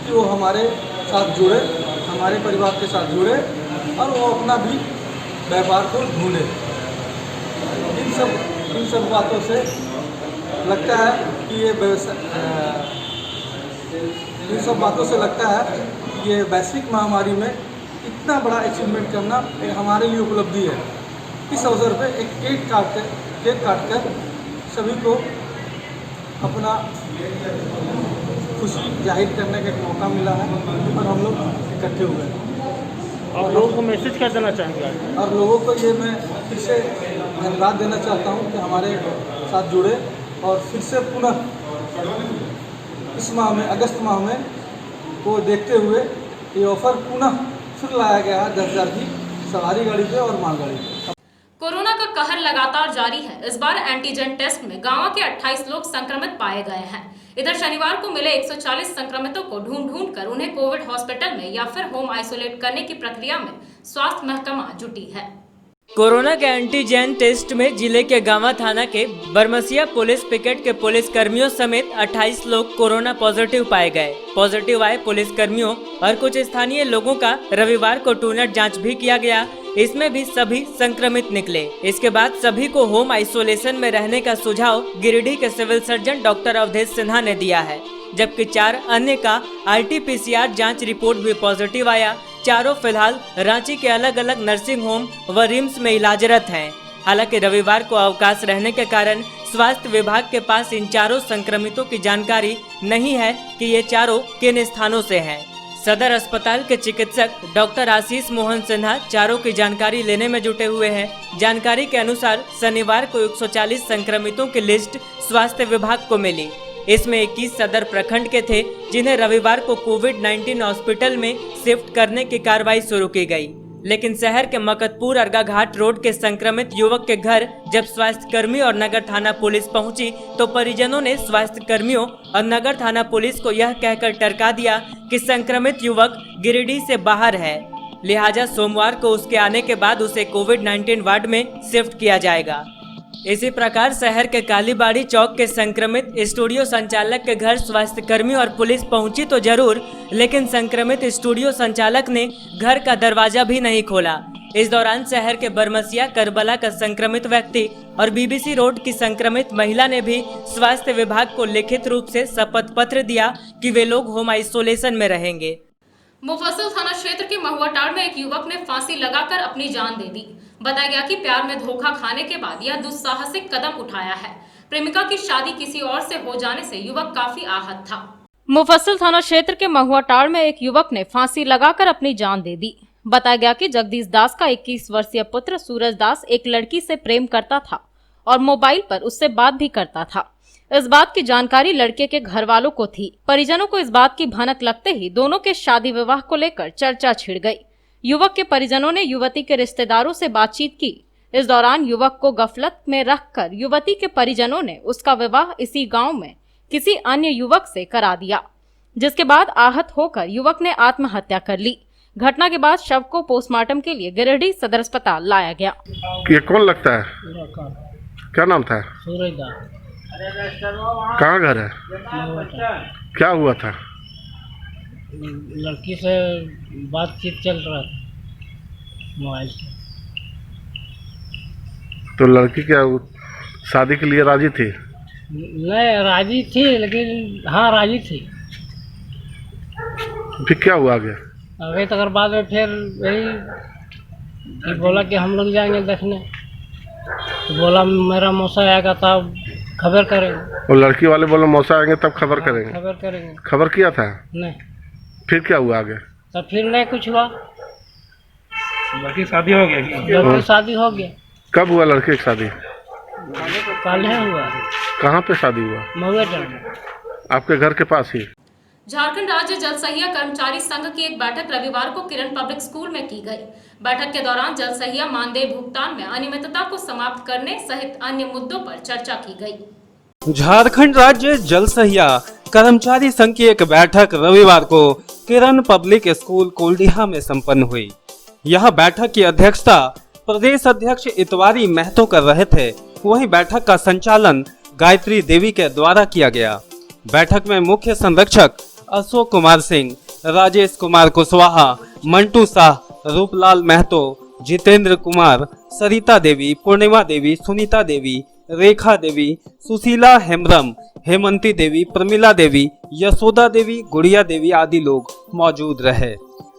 कि वो हमारे साथ जुड़े, हमारे परिवार के साथ जुड़े और वो अपना भी व्यापार को ढूंढे। इन सब बातों से लगता है कि ये इन सब बातों से लगता है कि ये वैश्विक महामारी में इतना बड़ा अचीवमेंट करना हमारे लिए उपलब्धि है। इस अवसर पे एक केक काट कर सभी को अपना खुशी जाहिर करने का एक मौका मिला है और हम लोग इकट्ठे हुए हैं। आप लोगों को मैसेज कर देना चाहेंगे? और लोगों को ये मैं फिर से धन्यवाद देना चाहता हूँ कि हमारे साथ जुड़े और फिर से पुनः इस माह में, अगस्त माह में को देखते हुए ये ऑफर पुनः फिर लाया गया है 10,000 की सवारी गाड़ी पे और मालगाड़ी पे। कोरोना का कहर लगातार जारी है। इस बार एंटीजन टेस्ट में गांव के 28 लोग संक्रमित पाए गए हैं। इधर शनिवार को मिले 140 संक्रमितों को ढूंढ कर उन्हें कोविड हॉस्पिटल में या फिर होम आइसोलेट करने की प्रक्रिया में स्वास्थ्य महकमा जुटी है। कोरोना के एंटीजन टेस्ट में जिले के गांवा थाना के बरमसिया पुलिस पिकेट के पुलिस कर्मियों समेत 28 लोग कोरोना पॉजिटिव पाए गए। पॉजिटिव आए पुलिस कर्मियों और कुछ स्थानीय लोगों का रविवार को टूनेट जांच भी किया गया। इसमें भी सभी संक्रमित निकले। इसके बाद सभी को होम आइसोलेशन में रहने का सुझाव गिरिडीह के civil surgeon doctor Avdhesh Sinha ने दिया है, जबकि 4 अन्य का RT-PCR जांच रिपोर्ट भी पॉजिटिव आया। चारों फिलहाल रांची के अलग अलग नर्सिंग होम व रिम्स में इलाजरत हैं। हालांकि रविवार को अवकाश रहने के कारण स्वास्थ्य विभाग के पास इन चारों संक्रमितों की जानकारी नहीं है कि ये चारों किन स्थानों से हैं। सदर अस्पताल के चिकित्सक डॉक्टर आशीष मोहन सिन्हा चारों की जानकारी लेने में जुटे हुए हैं। जानकारी के अनुसार शनिवार को 140 संक्रमितों की लिस्ट स्वास्थ्य विभाग को मिली। इसमें 21 सदर प्रखंड के थे, जिन्हें रविवार को कोविड-19 हॉस्पिटल में शिफ्ट करने की कार्रवाई शुरू की गई। लेकिन शहर के मकतपुर अर्गा घाट रोड के संक्रमित युवक के घर जब स्वास्थ्य कर्मी और नगर थाना पुलिस पहुंची तो परिजनों ने स्वास्थ्य कर्मियों और नगर थाना पुलिस को यह कहकर टरका दिया कि संक्रमित युवक गिरिडीह से बाहर है, लिहाजा सोमवार को उसके आने के बाद उसे कोविड-19 वार्ड में शिफ्ट किया जाएगा। इसी प्रकार शहर के कालीबाड़ी चौक के संक्रमित स्टूडियो संचालक के घर स्वास्थ्य कर्मी और पुलिस पहुंची तो जरूर, लेकिन संक्रमित स्टूडियो संचालक ने घर का दरवाजा भी नहीं खोला। इस दौरान शहर के बरमसिया करबला का संक्रमित व्यक्ति और BBC रोड की संक्रमित महिला ने भी स्वास्थ्य विभाग को लिखित रूप से शपथ पत्र दिया कि वे लोग होम आइसोलेशन में रहेंगे। मुफस्सिल थाना क्षेत्र के महुआटाड़ में एक युवक ने फांसी लगाकर अपनी जान दे दी। बताया गया कि प्यार में धोखा खाने के बाद यह दुस्साहसिक कदम उठाया है। प्रेमिका की शादी किसी और से हो जाने से युवक काफी आहत था। मुफस्सिल थाना क्षेत्र के महुआटाड़ में एक युवक ने फांसी लगाकर अपनी जान दे दी। बताया गया कि जगदीश दास का 21 वर्षीय पुत्र सूरज दास एक लड़की से प्रेम करता था और मोबाइल पर उससे बात भी करता था। इस बात की जानकारी लड़के के घर वालों को थी। परिजनों को इस बात की भनक लगते ही दोनों के शादी विवाह को लेकर चर्चा छिड़ गई। युवक के परिजनों ने युवती के रिश्तेदारों से बातचीत की। इस दौरान युवक को गफलत में रखकर युवती के परिजनों ने उसका विवाह इसी गांव में किसी अन्य युवक से करा दिया, जिसके बाद आहत होकर युवक ने आत्महत्या कर ली। घटना के बाद शव को पोस्टमार्टम के लिए गिरिडीह सदर अस्पताल लाया गया। ये कौन लगता है? क्या नाम था? सूरज दास। कहाँ घर है? क्या हुआ था? लड़की से बातचीत चल रहा था मोबाइल से। तो लड़की क्या शादी के लिए राजी थी? नहीं राजी थी, लेकिन हाँ राजी थी। फिर क्या हुआ आगे? आगे तक बाद में फिर वही फिर बोला कि हम लोग जाएंगे देखने, तो बोला मेरा मौसा आएगा तब खबर करेंगे। और लड़की वाले बोले मौसा आएंगे तब खबर करेंगे। खबर करेंगे। खबर किया था? नहीं। फिर क्या हुआ आगे? तब फिर नहीं कुछ हुआ। लड़की शादी हो गया? लड़की शादी हो गया। कब हुआ लड़के की शादी? कल है हुआ। कहाँ पे शादी हुआ? महुआ आपके घर के पास ही? झारखंड राज्य जल सहिया कर्मचारी संघ की एक बैठक रविवार को किरण पब्लिक स्कूल में की गई। बैठक के दौरान जल सहिया मानदेय भुगतान में अनियमितता को समाप्त करने सहित अन्य मुद्दों पर चर्चा की गई। झारखंड राज्य जल सहिया कर्मचारी संघ की एक बैठक रविवार को किरण पब्लिक स्कूल कोल्डिहा में संपन्न हुई। यह बैठक की अध्यक्षता प्रदेश अध्यक्ष इतवारी महतो कर रहे थे। वहीं बैठक का संचालन गायत्री देवी के द्वारा किया गया। बैठक में मुख्य संरक्षक अशोक कुमार सिंह, राजेश कुमार कुशवाहा, मंटू शाह, रूपलाल महतो, जितेंद्र कुमार, सरिता देवी, पूर्णिमा देवी, सुनीता देवी, रेखा देवी, सुशीला हेम्ब्रम, हेमंती देवी, प्रमिला देवी, यशोदा देवी, गुड़िया देवी आदि लोग मौजूद रहे।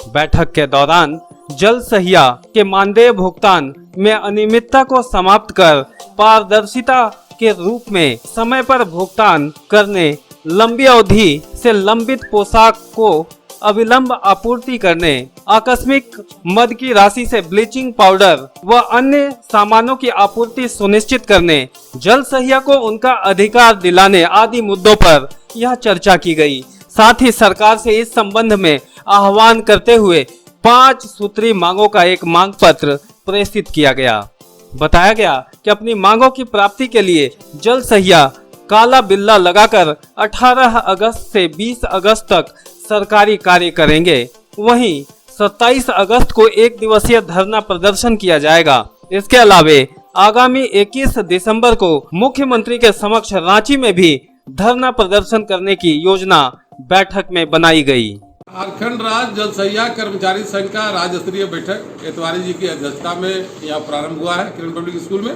बैठक के दौरान जल सहिया के मानदेय भुगतान में अनियमितता को समाप्त कर पारदर्शिता के रूप में समय पर भुगतान करने, लंबी अवधि से लंबित पोशाक को अविलंब आपूर्ति करने, आकस्मिक मद की राशि से ब्लीचिंग पाउडर व अन्य सामानों की आपूर्ति सुनिश्चित करने, जल सहिया को उनका अधिकार दिलाने आदि मुद्दों पर यह चर्चा की गई। साथ ही सरकार से इस संबंध में आह्वान करते हुए 5 सूत्री मांगों का एक मांग पत्र प्रेषित किया गया। बताया गया कि अपनी मांगों की प्राप्ति के लिए जल सहिया काला बिल्ला लगाकर 18 अगस्त से 20 अगस्त तक सरकारी कार्य करेंगे। वहीं 27 अगस्त को 1 दिवसीय धरना प्रदर्शन किया जाएगा। इसके अलावे आगामी 21 दिसंबर को मुख्यमंत्री के समक्ष रांची में भी धरना प्रदर्शन करने की योजना बैठक में बनाई गई। झारखंड राज्य जल सहिया कर्मचारी संघ का राज्य स्तरीय बैठक इतवारी जी की अध्यक्षता में यहाँ प्रारंभ हुआ है किरण पब्लिक स्कूल में।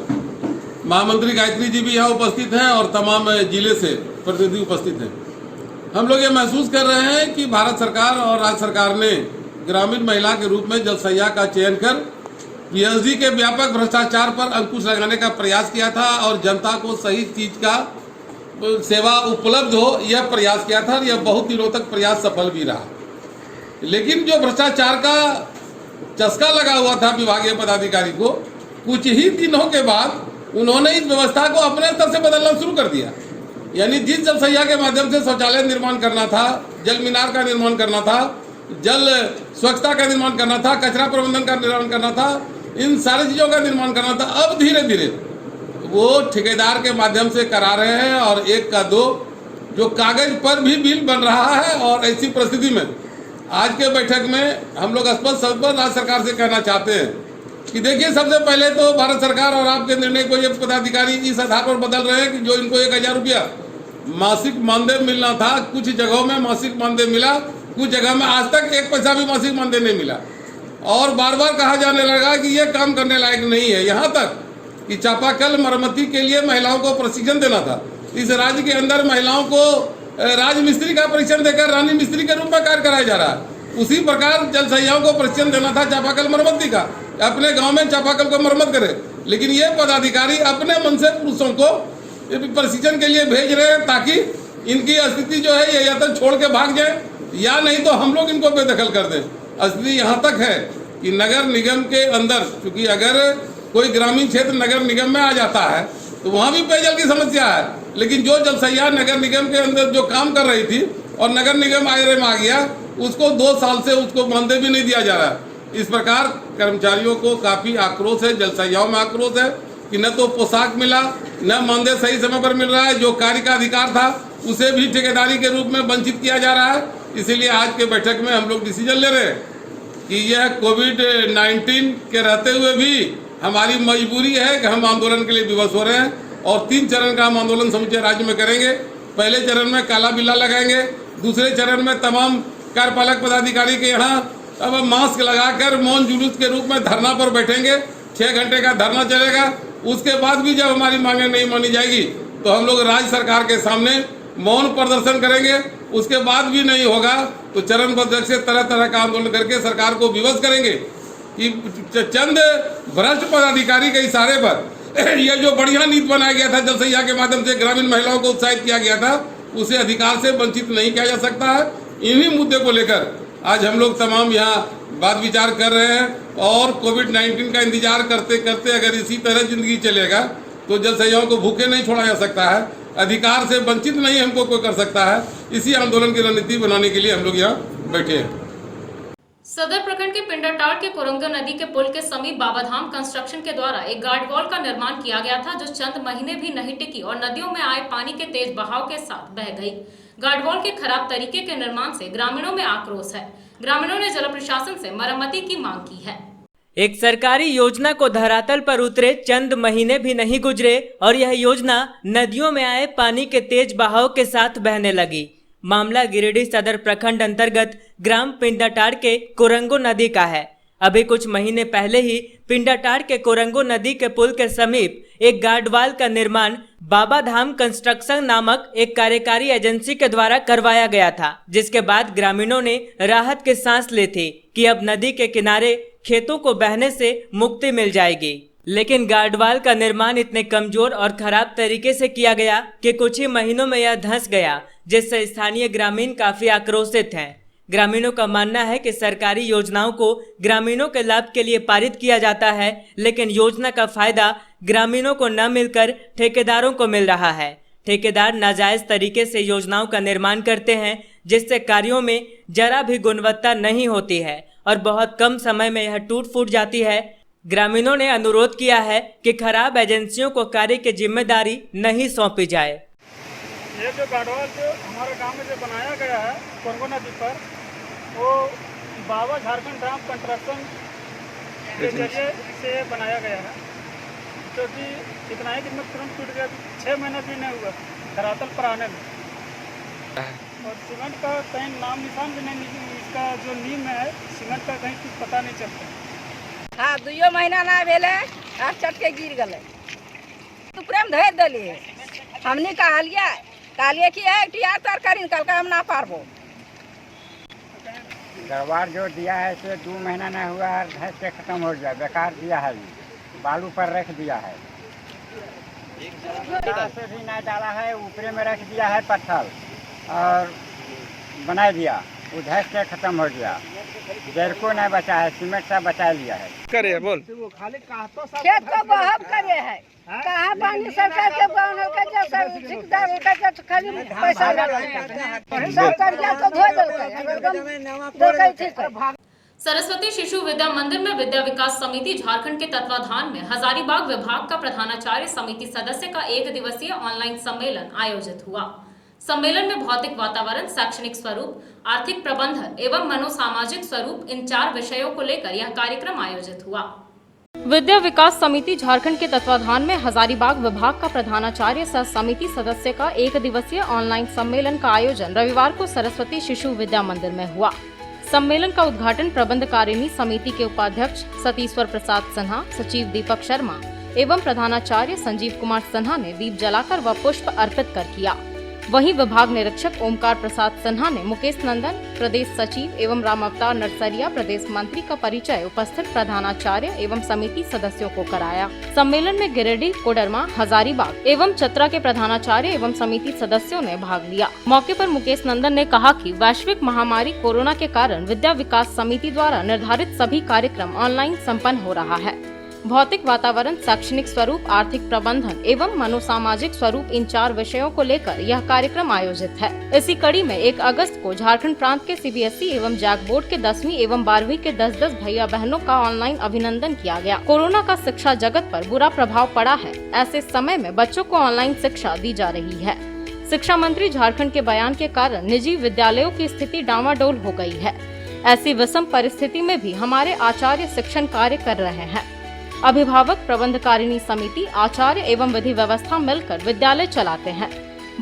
महामंत्री गायत्री जी भी यहाँ उपस्थित हैं और तमाम जिले से प्रतिनिधि उपस्थित हैं। हम लोग ये महसूस कर रहे हैं कि भारत सरकार और राज्य सरकार ने ग्रामीण महिला के रूप में जल सहिया का चयन कर पीएचडी के व्यापक भ्रष्टाचार पर अंकुश लगाने का प्रयास किया था और जनता को सही चीज का सेवा उपलब्ध हो यह प्रयास किया था और यह बहुत दिनों तक प्रयास सफल भी रहा। लेकिन जो भ्रष्टाचार का चस्का लगा हुआ था विभागीय पदाधिकारी को, कुछ ही दिनों के बाद उन्होंने इस व्यवस्था को अपने स्तर से बदलना शुरू कर दिया। यानी जिस जल सहिया के माध्यम से शौचालय निर्माण करना था, जल मीनार का निर्माण करना था, जल स्वच्छता का निर्माण करना था, कचरा प्रबंधन का निर्माण करना था, इन सारी चीजों का निर्माण करना था, अब धीरे धीरे वो ठेकेदार के माध्यम से करा रहे हैं और 1 का 2 जो कागज पर भी बिल बन रहा है। और ऐसी परिस्थिति में आज के बैठक में हम लोग स्पष्ट राज्य सरकार से कहना चाहते हैं कि देखिए, सबसे पहले तो भारत सरकार और आपके निर्णय को ये पदाधिकारी इस आधार पर बदल रहे हैं कि जो इनको 1000 रुपया मासिक मानदेय मिलना था, कुछ जगहों में मासिक मानदेय मिला, कुछ जगह में आज तक 1 पैसा भी मासिक मानदेय नहीं मिला। और बार बार कहा जाने लगा कि ये काम करने लायक नहीं है। यहाँ तक कि चापाकल मरम्मती के लिए महिलाओं को प्रशिक्षण देना था। इस राज्य के अंदर महिलाओं को राजमिस्त्री का प्रशिक्षण देकर रानी मिस्त्री के रूप में कार्य कराया जा रहा है। उसी प्रकार जल सहियाओं को प्रशिक्षण देना था चापाकल मरम्मती का, अपने गांव में चापाकल को मरम्मत करे। लेकिन ये पदाधिकारी अपने मन से पुरुषों को प्रशिक्षण के लिए भेज रहे हैं ताकि इनकी स्थिति जो है ये या तो छोड़ के भाग जाए या नहीं तो हम लोग इनको बेदखल कर दें। स्थिति यहाँ तक है कि नगर निगम के अंदर, क्योंकि अगर कोई ग्रामीण क्षेत्र नगर निगम में आ जाता है तो वहाँ भी पेयजल की समस्या है, लेकिन जो जल सहिया नगर निगम के अंदर जो काम कर रही थी और नगर निगम आयरे में आ गया, उसको 2 साल से उसको मानदेय भी नहीं दिया जा रहा है। इस प्रकार कर्मचारियों को काफी आक्रोश है, जल सहियाओं में आक्रोश है कि न तो पोशाक मिला, न मानदेय सही समय पर मिल रहा है, जो कार्य का अधिकार था उसे भी ठेकेदारी के रूप में वंचित किया जा रहा है। इसीलिए आज के बैठक में हम लोग डिसीजन ले रहे हैं कि यह कोविड-19 के रहते हुए भी हमारी मजबूरी है कि हम आंदोलन के लिए विवश हो रहे हैं और 3 चरण का हम आंदोलन समूचे राज्य में करेंगे। पहले चरण में काला बिल्ला लगाएंगे, दूसरे चरण में तमाम कार्यपालक पदाधिकारी के यहाँ अब मास्क लगाकर मौन जुलूस के रूप में धरना पर बैठेंगे। 6 घंटे का धरना चलेगा। उसके बाद भी जब हमारी मांगे नहीं मानी जाएगी तो हम लोग राज्य सरकार के सामने मौन प्रदर्शन करेंगे। उसके बाद भी नहीं होगा तो चरण बद्ध से तरह तरह का आंदोलन करके सरकार को विवश करेंगे कि चंद भ्रष्ट पदाधिकारी के इशारे पर यह जो बढ़िया नीति बनाया गया था, जल सैया के माध्यम से ग्रामीण महिलाओं को उत्साहित किया गया था, उसे अधिकार से वंचित नहीं किया जा सकता है। इन्हीं मुद्दे को लेकर आज हम लोग तमाम यहाँ बात विचार कर रहे हैं और कोविड-19 का इंतजार करते करते अगर इसी तरह जिंदगी चलेगा तो जल सैयाओं को भूखे नहीं छोड़ा जा सकता है, अधिकार से वंचित नहीं हमको कोई कर सकता है। इसी आंदोलन की रणनीति बनाने के लिए हम लोग यहाँ बैठे हैं। सदर प्रखंड के पिंडाटाड़ के कोरंगा नदी के पुल के समीप बाबाधाम कंस्ट्रक्शन के द्वारा एक गार्ड वॉल का निर्माण किया गया था, जो चंद महीने भी नहीं टिकी और नदियों में आए पानी के तेज बहाव के साथ बह गई। गार्ड वॉल के खराब तरीके के निर्माण से ग्रामीणों में आक्रोश है। ग्रामीणों ने जिला प्रशासन से मरम्मती की मांग की है। एक सरकारी योजना को धरातल पर उतरे चंद महीने भी नहीं गुजरे और यह योजना नदियों में आए पानी के तेज बहाव के साथ बहने लगी। मामला गिरिडीह सदर प्रखंड अंतर्गत ग्राम पिंडाटाड़ के कोरंगो नदी का है। अभी कुछ महीने पहले ही पिंडाटाड़ के कोरंगो नदी के पुल के समीप एक गार्डवाल का निर्माण बाबाधाम कंस्ट्रक्शन नामक एक कार्यकारी एजेंसी के द्वारा करवाया गया था, जिसके बाद ग्रामीणों ने राहत की सांस ली थी कि अब नदी के किनारे खेतों को बहने से मुक्ति मिल जाएगी। लेकिन गार्डवाल का निर्माण इतने कमजोर और खराब तरीके से किया गया कि कुछ ही महीनों में यह धंस गया, जिससे स्थानीय ग्रामीण काफी आक्रोशित हैं। ग्रामीणों का मानना है कि सरकारी योजनाओं को ग्रामीणों के लाभ के लिए पारित किया जाता है, लेकिन योजना का फायदा ग्रामीणों को न मिलकर ठेकेदारों को मिल रहा है। ठेकेदार नाजायज तरीके से योजनाओं का निर्माण करते हैं, जिससे कार्यों में जरा भी गुणवत्ता नहीं होती है और बहुत कम समय में यह टूट फूट जाती है। ग्रामीणों ने अनुरोध किया है कि खराब एजेंसियों को कार्य की जिम्मेदारी नहीं सौंपी जाए। ये जो गार्डवाल जो हमारे गांव में जो बनाया गया है कोरंगो नदी पर, वो बाबा झारखंड धाम कंस्ट्रक्शन के जरिए से बनाया गया है, जो कि इतना ही दिन में तुरंत टूट गया। 6 महीने भी नहीं हुआ धरातल पर आने में, और सीमेंट का कहीं नाम निशान भी नहीं, इसका जो नीम है सीमेंट का कहीं कुछ पता नहीं चलता। हाँ 2 महीना ना भेले आप चटके गिर गए तो प्रेम धर दिलिए। हमने कहलिए कि टीआर तर करी निकल कर हम ना पारबो। गड़वार जो दिया है से 2 महीना नहीं हुआ है, धस से खत्म हो गया, बेकार दिया है, बालू पर रख दिया है, से भी नहीं डाला है, ऊपरे में रख दिया है पत्थर और बना दिया, उधर से खत्म हो गया। जड़ को नहीं बचा है, सीमेंट से बचा लिया है। करे बोल खेत को बहाव करे है, कहाँ पानी सरकार के ठेकेदार का खाली पैसा सब कर दिया तो धो देलकै। सरस्वती शिशु विद्या मंदिर में विद्या विकास समिति झारखंड के तत्वाधान में हजारीबाग विभाग का प्रधानाचार्य समिति सदस्य का 1 दिवसीय ऑनलाइन सम्मेलन आयोजित हुआ। सम्मेलन में भौतिक वातावरण, शैक्षणिक स्वरूप, आर्थिक प्रबंधन एवं मनोसामाजिक स्वरूप, इन 4 विषयों को लेकर यह कार्यक्रम आयोजित हुआ। विद्या विकास समिति झारखंड के तत्वाधान में हजारीबाग विभाग का प्रधानाचार्य सह समिति सदस्य का 1 दिवसीय ऑनलाइन सम्मेलन का आयोजन रविवार को सरस्वती शिशु विद्या मंदिर में हुआ। सम्मेलन का उद्घाटन प्रबंधकारिणी समिति के उपाध्यक्ष सतीश्वर प्रसाद सिन्हा, सचिव दीपक शर्मा एवं प्रधानाचार्य संजीव कुमार सिन्हा ने दीप जलाकर व पुष्प अर्पित कर किया। वहीं विभाग निरीक्षक ओमकार प्रसाद सिन्हा ने मुकेश नंदन, प्रदेश सचिव एवं राम अवतार नरसरिया, प्रदेश मंत्री का परिचय उपस्थित प्रधानाचार्य एवं समिति सदस्यों को कराया। सम्मेलन में गिरिडीह, कोडरमा, हजारीबाग एवं चतरा के प्रधानाचार्य एवं समिति सदस्यों ने भाग लिया। मौके पर मुकेश नंदन ने कहा कि वैश्विक महामारी कोरोना के कारण विद्या विकास समिति द्वारा निर्धारित सभी कार्यक्रम ऑनलाइन संपन्न हो रहा है। भौतिक वातावरण, शैक्षणिक स्वरूप, आर्थिक प्रबंधन एवं मनोसामाजिक स्वरूप, इन 4 विषयों को लेकर यह कार्यक्रम आयोजित है। इसी कड़ी में 1 अगस्त को झारखंड प्रांत के सीबीएसई एवं जैक बोर्ड के 10वीं एवं 12वीं के 10-10 भैया बहनों का ऑनलाइन अभिनंदन किया गया। कोरोना का शिक्षा जगत पर बुरा प्रभाव पड़ा है, ऐसे समय में बच्चों को ऑनलाइन शिक्षा दी जा रही है। शिक्षा मंत्री झारखंड के बयान के कारण निजी विद्यालयों की स्थिति डामाडोल हो गई है। ऐसी विषम परिस्थिति में भी हमारे आचार्य शिक्षण कार्य कर रहे हैं। अभिभावक, प्रबंधकारिणी समिति, आचार्य एवं विधि व्यवस्था मिलकर विद्यालय चलाते हैं।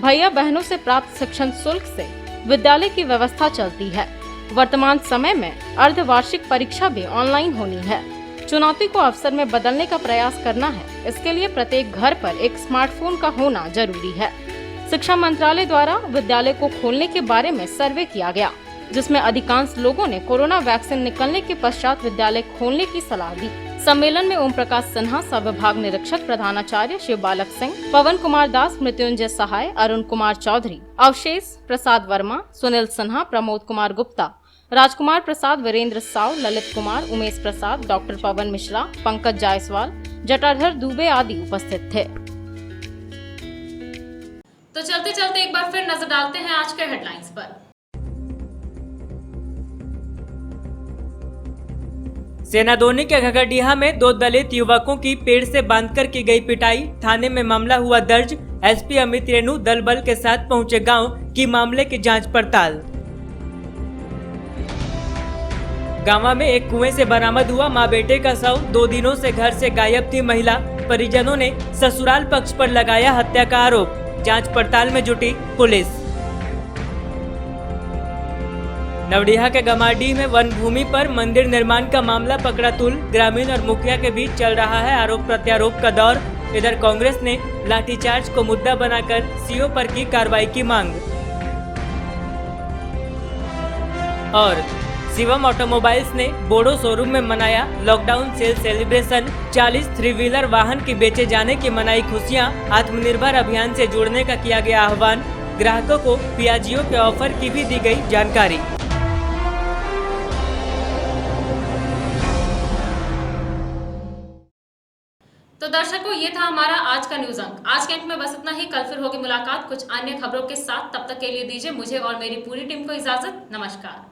भैया बहनों से प्राप्त शिक्षण शुल्क से विद्यालय की व्यवस्था चलती है। वर्तमान समय में अर्धवार्षिक परीक्षा भी ऑनलाइन होनी है। चुनौती को अवसर में बदलने का प्रयास करना है। इसके लिए प्रत्येक घर पर एक स्मार्टफोन का होना जरूरी है। शिक्षा मंत्रालय द्वारा विद्यालय को खोलने के बारे में सर्वे किया गया, जिसमें अधिकांश लोगों ने कोरोना वैक्सीन निकलने के पश्चात विद्यालय खोलने की सलाह दी। सम्मेलन में ओम प्रकाश सिन्हा, विभाग निरीक्षक प्रधानाचार्य शिव बालक सिंह, पवन कुमार दास, मृत्युंजय सहाय, अरुण कुमार चौधरी, अवशेष प्रसाद वर्मा, सुनील सिन्हा, प्रमोद कुमार गुप्ता, राजकुमार प्रसाद, वीरेंद्र साव, ललित कुमार, उमेश प्रसाद, डॉक्टर पवन मिश्रा, पंकज जायसवाल, जटाधर दुबे आदि उपस्थित थे। तो चलते चलते एक बार फिर नजर डालते हैं आज के हेडलाइंस पर। सेनादोनी के घगडिया में 2 दलित युवकों की पेड़ से बांधकर की गई पिटाई, थाने में मामला हुआ दर्ज। एसपी अमित रेणु दल बल के साथ पहुंचे गांव की मामले की जांच पड़ताल। गांव में एक कुएं से बरामद हुआ मां बेटे का शव, 2 दिनों से घर से गायब थी महिला। परिजनों ने ससुराल पक्ष पर लगाया हत्या का आरोप, जांच पड़ताल में जुटी पुलिस। नवडीहा के गमाडी में वन भूमि पर मंदिर निर्माण का मामला पकड़ा तुल, ग्रामीण और मुखिया के बीच चल रहा है आरोप प्रत्यारोप का दौर। इधर कांग्रेस ने लाठीचार्ज को मुद्दा बनाकर सीओ पर की कार्रवाई की मांग। और शिवम ऑटोमोबाइल्स ने बोडो शोरूम में मनाया लॉकडाउन सेल सेलिब्रेशन। 40 3 व्हीलर वाहन की बेचे जाने की मनाई खुशियां। आत्मनिर्भर अभियान से जुड़ने का किया गया आह्वान। ग्राहकों को पियाजियो के ऑफर की भी दी गई जानकारी। तो दर्शकों, ये था हमारा आज का न्यूज अंक। आज के अंक में बस इतना ही। कल फिर होगी मुलाकात कुछ अन्य खबरों के साथ। तब तक के लिए दीजिए मुझे और मेरी पूरी टीम को इजाजत। नमस्कार।